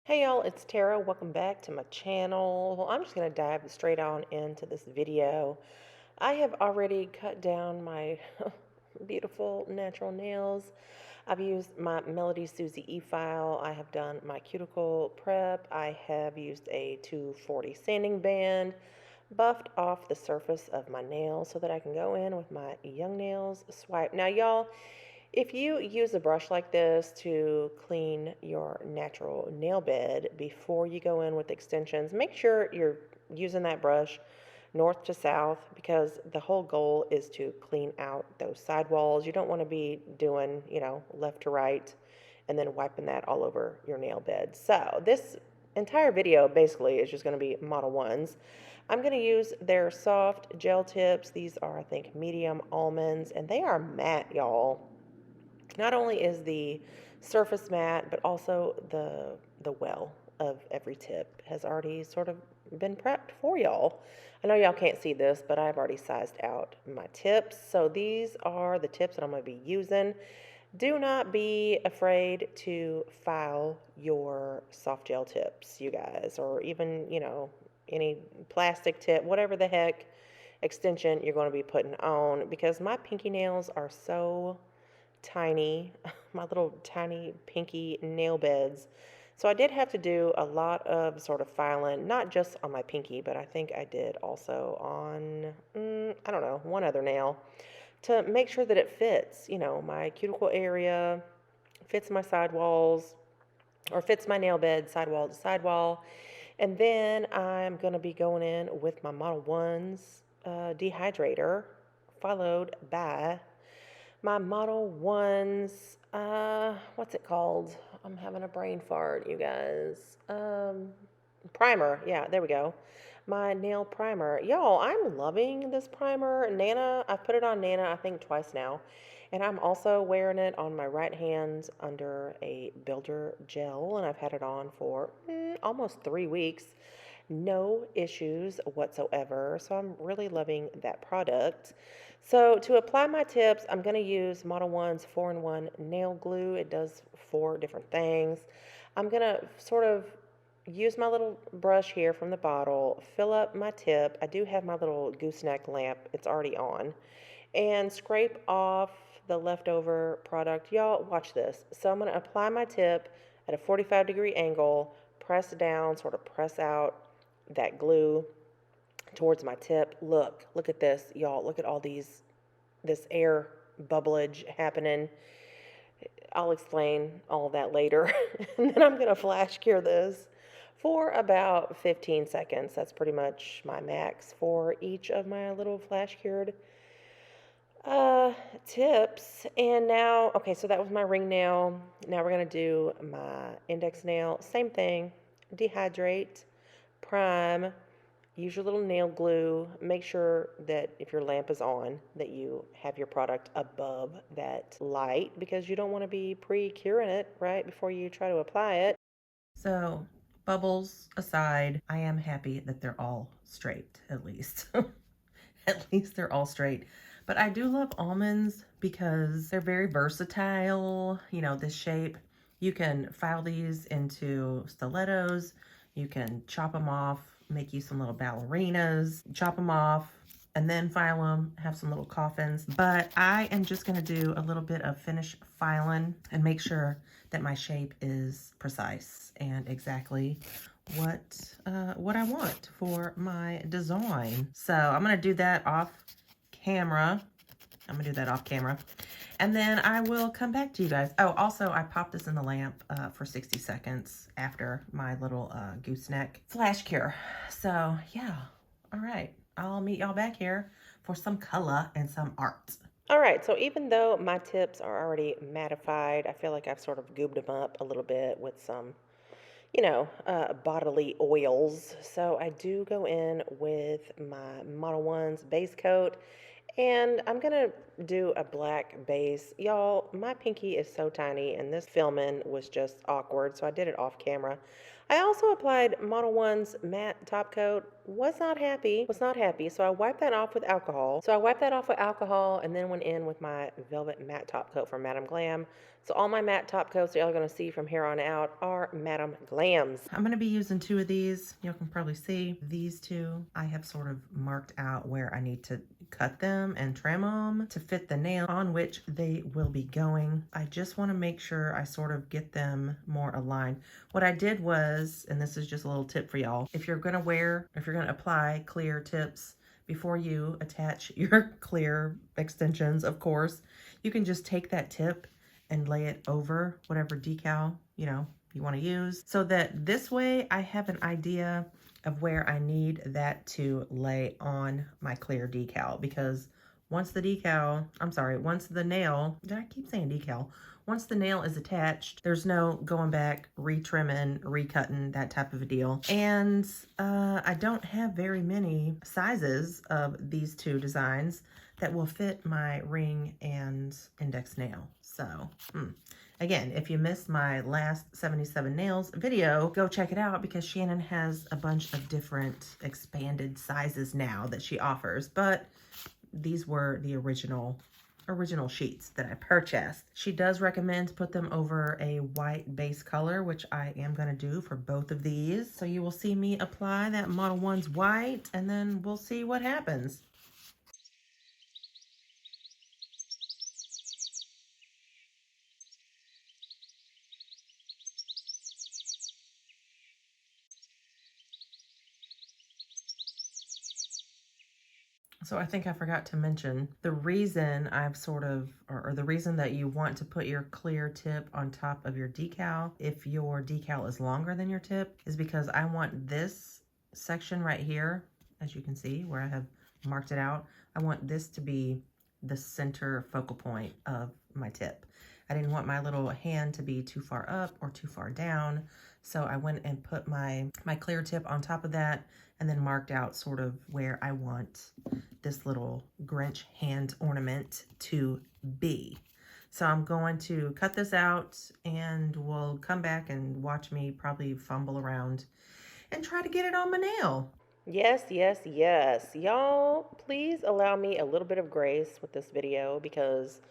Hey y'all, it's Tara. Welcome back to my channel. Well, I'm just going to dive straight on into this video. I have already cut down my beautiful natural nails. I've used my Melody Susie e-file. I have done my cuticle prep. I have used a 240 sanding band, buffed off the surface of my nails so that I can go in with my young nails, swipe. Now y'all, if you use a brush like this to clean your natural nail bed before you go in with extensions, make sure you're using that brush north to south because the whole goal is to clean out those sidewalls. You don't want to be doing, left to right and then wiping that all over your nail bed. So this entire video basically is just going to be Model 1s. I'm going to use their soft gel tips. These are, I think, medium almonds, and they are matte, y'all. Not only is the surface matte, but also the well of every tip has already sort of been prepped for y'all. I know y'all can't see this, but I've already sized out my tips. So these are the tips that I'm going to be using. Do not be afraid to file your soft gel tips, you guys, or even, any plastic tip, whatever the heck extension you're going to be putting on, because my pinky nails are so tiny, my little tiny pinky nail beds. So I did have to do a lot of sort of filing, not just on my pinky, but I think I did also on, I don't know, one other nail to make sure that it fits, my cuticle area, fits my sidewalls, or fits my nail bed sidewall to sidewall. And then I'm going to be going in with my Model 1's dehydrator, followed by my Model 1's, what's it called? I'm having a brain fart, you guys. Primer. Yeah, there we go. My nail primer. Y'all, I'm loving this primer. Nana, I've put it on Nana, I think, twice now. And I'm also wearing it on my right hand under a builder gel. And I've had it on for almost 3 weeks. No issues whatsoever. So I'm really loving that product. So to apply my tips, I'm going to use Model 1's 4-in-1 nail glue. It does 4 different things. I'm going to sort of use my little brush here from the bottle, fill up my tip. I do have my little gooseneck lamp. It's already on. And scrape off the leftover product. Y'all, watch this. So I'm going to apply my tip at a 45-degree angle, press down, sort of press out that glue towards my tip. Look at this, y'all. Look at all this air bubblage happening. I'll explain all of that later. And then I'm going to flash cure this for about 15 seconds. That's pretty much my max for each of my little flash cured tips. And now, okay, so that was my ring nail. Now we're going to do my index nail. Same thing. Dehydrate, prime, use your little nail glue. Make sure that if your lamp is on, that you have your product above that light because you don't want to be pre-curing it right before you try to apply it. So, bubbles aside, I am happy that they're all straight, at least. At least they're all straight. But I do love almonds because they're very versatile. This shape, you can file these into stilettos. You can chop them off, make you some little ballerinas, chop them off, and then file them, have some little coffins. But I am just gonna do a little bit of finish filing and make sure that my shape is precise and exactly what I want for my design. So I'm gonna do that off camera. And then I will come back to you guys. Oh, also I popped this in the lamp for 60 seconds after my little gooseneck flash cure. So yeah, all right. I'll meet y'all back here for some color and some art. All right, so even though my tips are already mattified, I feel like I've sort of goobed them up a little bit with some bodily oils. So I do go in with my Model 1's base coat, and I'm going to do a black base. Y'all, my pinky is so tiny, and this filming was just awkward, so I did it off camera. I also applied Model 1's matte top coat. Was not happy. So I wiped that off with alcohol. And then went in with my velvet matte top coat from Madame Glam. So all my matte top coats y'all are going to see from here on out are Madame Glams. I'm going to be using two of these. You can probably see these two. I have sort of marked out where I need to cut them and trim them to fit the nail on which they will be going. I just want to make sure I sort of get them more aligned. What I did was, and this is just a little tip for y'all, if you're going to apply clear tips before you attach your clear extensions, of course, you can just take that tip and lay it over whatever decal, you want to use, so that this way I have an idea of where I need that to lay on my clear decal. Because once the nail, did I keep saying decal? Once the nail is attached, there's no going back, retrimming, recutting, that type of a deal. And I don't have very many sizes of these two designs that will fit my ring and index nail. So, again, if you missed my last 77 nails video, go check it out, because Shannon has a bunch of different expanded sizes now that she offers. But these were the original sheets that I purchased. She does recommend to put them over a white base color, which I am going to do for both of these. So you will see me apply that Model 1's white, and then we'll see what happens. So I think I forgot to mention the reason I've or the reason that you want to put your clear tip on top of your decal, if your decal is longer than your tip, is because I want this section right here, as you can see where I have marked it out, I want this to be the center focal point of my tip. I didn't want my little hand to be too far up or too far down. So I went and put my clear tip on top of that, and then marked out sort of where I want this little Grinch hand ornament to be. So I'm going to cut this out, and we'll come back and watch me probably fumble around and try to get it on my nail. Yes. Y'all, please allow me a little bit of grace with this video, because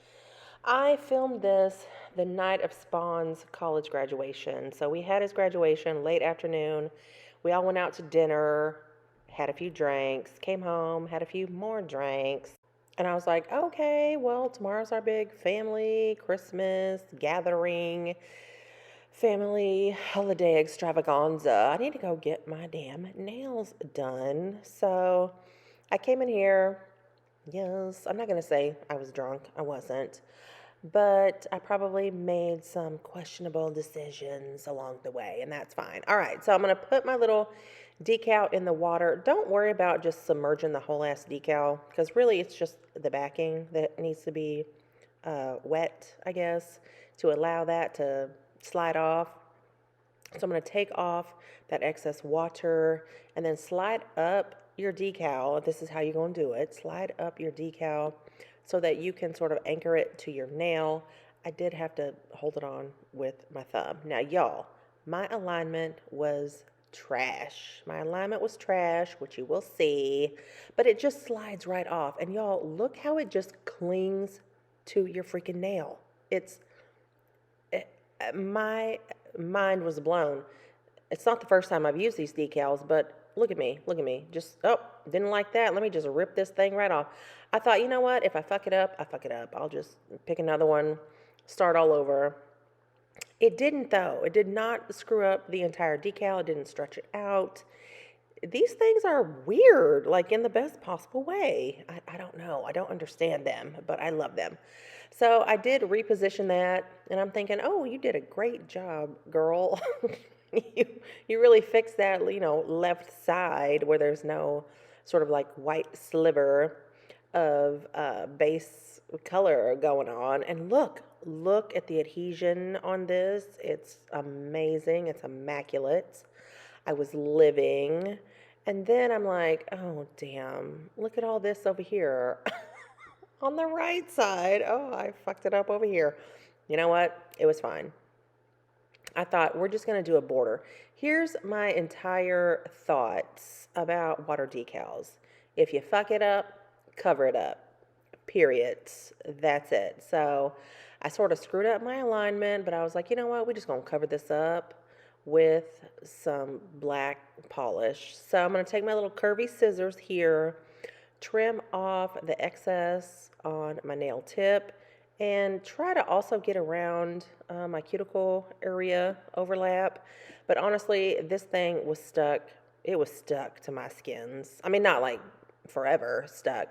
I filmed this the night of Spawn's college graduation. So we had his graduation late afternoon. We all went out to dinner, had a few drinks, came home, had a few more drinks. And I was like, okay, well, tomorrow's our big family Christmas gathering, family holiday extravaganza. I need to go get my damn nails done. So I came in here. Yes, I'm not going to say I was drunk. I wasn't. But I probably made some questionable decisions along the way, and that's fine. All right, so I'm going to put my little decal in the water. Don't worry about just submerging the whole ass decal, because really it's just the backing that needs to be wet, I guess, to allow that to slide off. So I'm going to take off that excess water and then slide up your decal. This is how you're going to do it. Slide up your decal so that you can sort of anchor it to your nail. I did have to hold it on with my thumb. Now, y'all, my alignment was trash. Which you will see, but it just slides right off. And y'all, look how it just clings to your freaking nail. My mind was blown. It's not the first time I've used these decals, but look at me. Just, didn't like that. Let me just rip this thing right off. I thought, you know what? If I fuck it up, I fuck it up. I'll just pick another one, start all over. It didn't, though. It did not screw up the entire decal. It didn't stretch it out. These things are weird, like in the best possible way. I don't know. I don't understand them, but I love them. So I did reposition that, and I'm thinking, oh, you did a great job, girl. You really fixed that, left side where there's no sort of like white sliver of base color going on. And look at the adhesion on this. It's amazing. It's immaculate. I was living. And then I'm like, oh, damn, look at all this over here on the right side. Oh, I fucked it up over here. You know what? It was fine. I thought we're just going to do a border. Here's my entire thoughts about water decals. If you fuck it up, cover it up. Period. That's it. So I sort of screwed up my alignment, but I was like, you know what? We're just going to cover this up with some black polish. So I'm going to take my little curvy scissors here, trim off the excess on my nail tip, and try to also get around my cuticle area overlap. But honestly, this thing was stuck. It was stuck to my skins. I mean, not like forever stuck,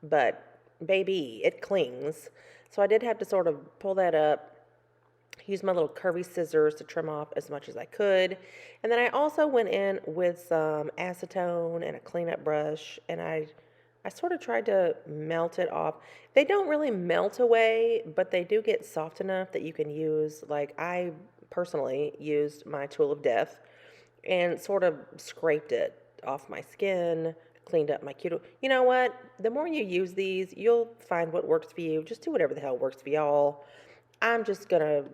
but baby, it clings. So I did have to sort of pull that up, use my little curvy scissors to trim off as much as I could. And then I also went in with some acetone and a cleanup brush, and I sort of tried to melt it off. They don't really melt away, but they do get soft enough that you can use, like I personally used my tool of death and sort of scraped it off my skin, cleaned up my cuticle. You know what? The more you use these, you'll find what works for you. Just do whatever the hell works for y'all. I'm just gonna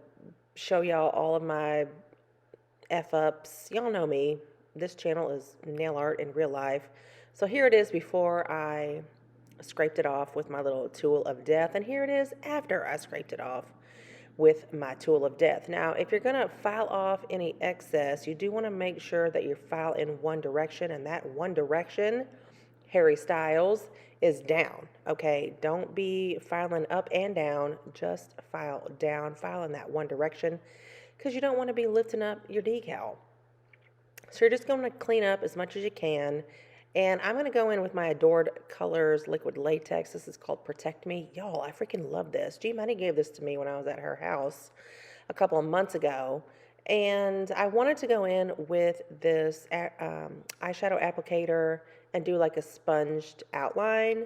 show y'all all of my F-ups. Y'all know me. This channel is nail art in real life. So here it is before I scraped it off with my little tool of death, and here it is after I scraped it off with my tool of death. Now, if you're gonna file off any excess, you do wanna make sure that you file in one direction, and that one direction, Harry Styles, is down, okay? Don't be filing up and down, just file down, file in that one direction, because you don't wanna be lifting up your decal. So you're just gonna clean up as much as you can. And I'm going to go in with my Adored Colors liquid latex. This is called Protect Me. Y'all, I freaking love this. G Money gave this to me when I was at her house a couple of months ago. And I wanted to go in with this eyeshadow applicator and do like a sponged outline.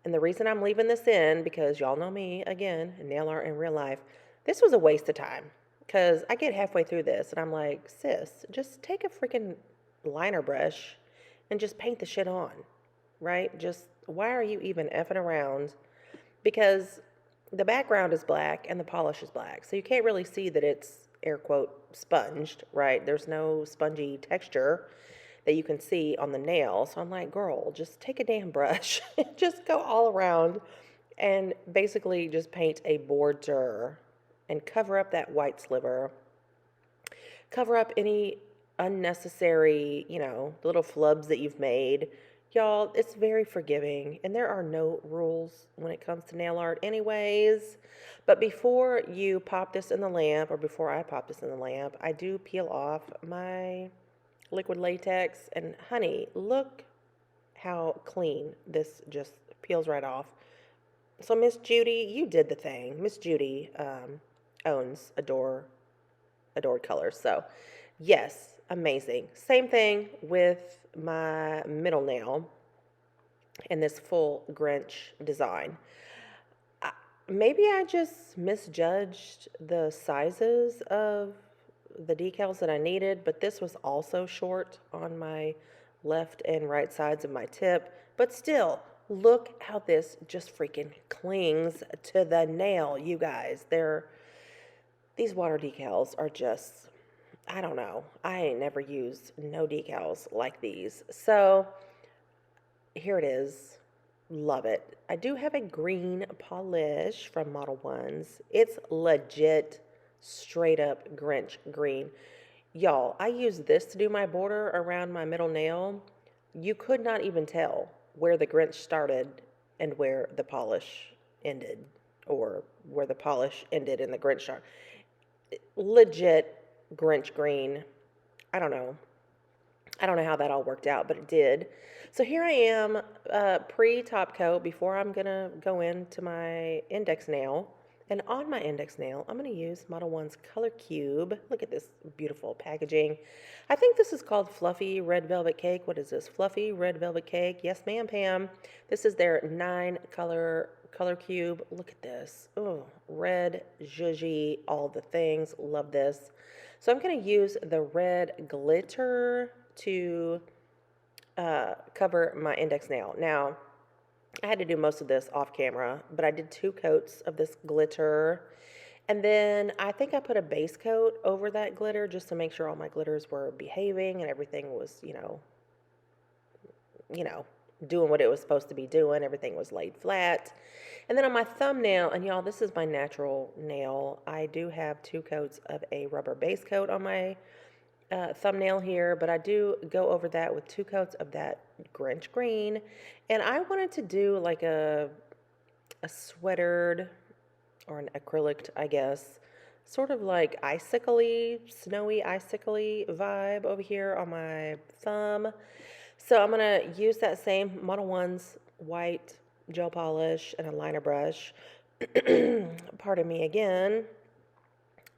And the reason I'm leaving this in, because y'all know me, again, nail art in real life, this was a waste of time. Because I get halfway through this and I'm like, sis, just take a freaking liner brush and just paint the shit on, right? Just, why are you even effing around? Because the background is black and the polish is black. So you can't really see that it's, air quote, sponged, right? There's no spongy texture that you can see on the nail. So I'm like, girl, just take a damn brush. Just go all around and basically just paint a border and cover up that white sliver. Cover up any unnecessary, little flubs that you've made. Y'all, it's very forgiving, and there are no rules when it comes to nail art anyways. But before you pop this in the lamp, or before I pop this in the lamp, I do peel off my liquid latex, and honey, look how clean this just peels right off. So Miss Judy, you did the thing. Miss Judy owns Adored Colors. So yes, amazing. Same thing with my middle nail in this full Grinch design. Maybe I just misjudged the sizes of the decals that I needed, but this was also short on my left and right sides of my tip. But still, look how this just freaking clings to the nail, you guys. These water decals are just, I don't know. I ain't never used no decals like these. So here it is. Love it. I do have a green polish from Modelones. It's legit straight up Grinch green. Y'all, I use this to do my border around my middle nail. You could not even tell where the Grinch started and where the polish ended, or where the polish ended and the Grinch started. Legit Grinch green. I don't know. I don't know how that all worked out, but it did. So here I am, pre-top coat, before I'm going to go into my index nail. And on my index nail, I'm going to use Modelones Color Cube. Look at this beautiful packaging. I think this is called Fluffy Red Velvet Cake. What is this? Fluffy Red Velvet Cake. Yes, ma'am, Pam. This is their 9-color color cube. Look at this. Oh, red, zhuzhy, all the things. Love this. So I'm going to use the red glitter to cover my index nail. Now, I had to do most of this off camera, but I did 2 coats of this glitter, And then I think I put a base coat over that glitter just to make sure all my glitters were behaving and everything was, you know, doing what it was supposed to be doing. Everything was laid flat. And then on my thumbnail, and y'all, this is my natural nail. I do have 2 coats of a rubber base coat on my thumbnail here, but I do go over that with 2 coats of that Grinch green. And I wanted to do like a sweatered or an acrylic, I guess, sort of like icicle-y, snowy icicle-y vibe over here on my thumb. So I'm gonna use that same Modelones white gel polish and a liner brush, pardon me again,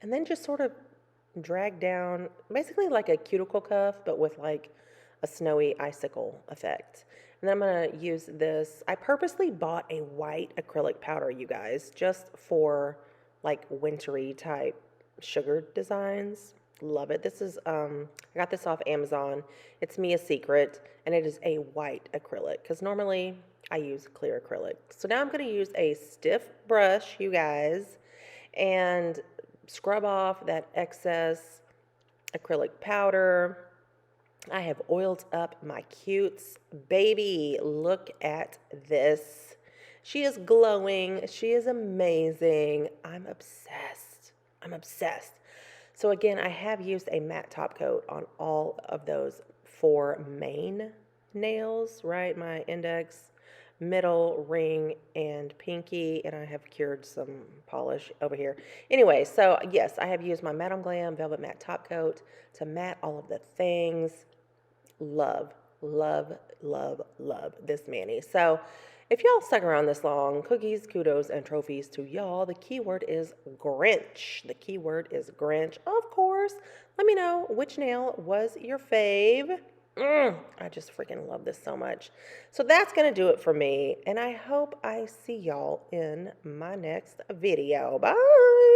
and then just sort of drag down, basically like a cuticle cuff, but with like a snowy icicle effect. And then I'm gonna use this. I purposely bought a white acrylic powder, you guys, just for like wintry type sugar designs. Love it. This is I got this off Amazon. It's Me a Secret, and it is a white acrylic because normally I use clear acrylic. So now I'm gonna use a stiff brush, you guys, and scrub off that excess acrylic powder. I have oiled up my cutes. Baby, look at this. She is glowing. She is amazing. I'm obsessed. I'm obsessed. So again, I have used a matte top coat on all of those 4 main nails, right? My index, middle, ring, and pinky, and I have cured some polish over here. Anyway, so yes, I have used my Madame Glam Velvet Matte Top Coat to matte all of the things. Love, love, love, love this mani. So if y'all stuck around this long, cookies, kudos, and trophies to y'all. The keyword is Grinch. The keyword is Grinch, of course. Let me know which nail was your fave. I just freaking love this so much. So that's going to do it for me. And I hope I see y'all in my next video. Bye.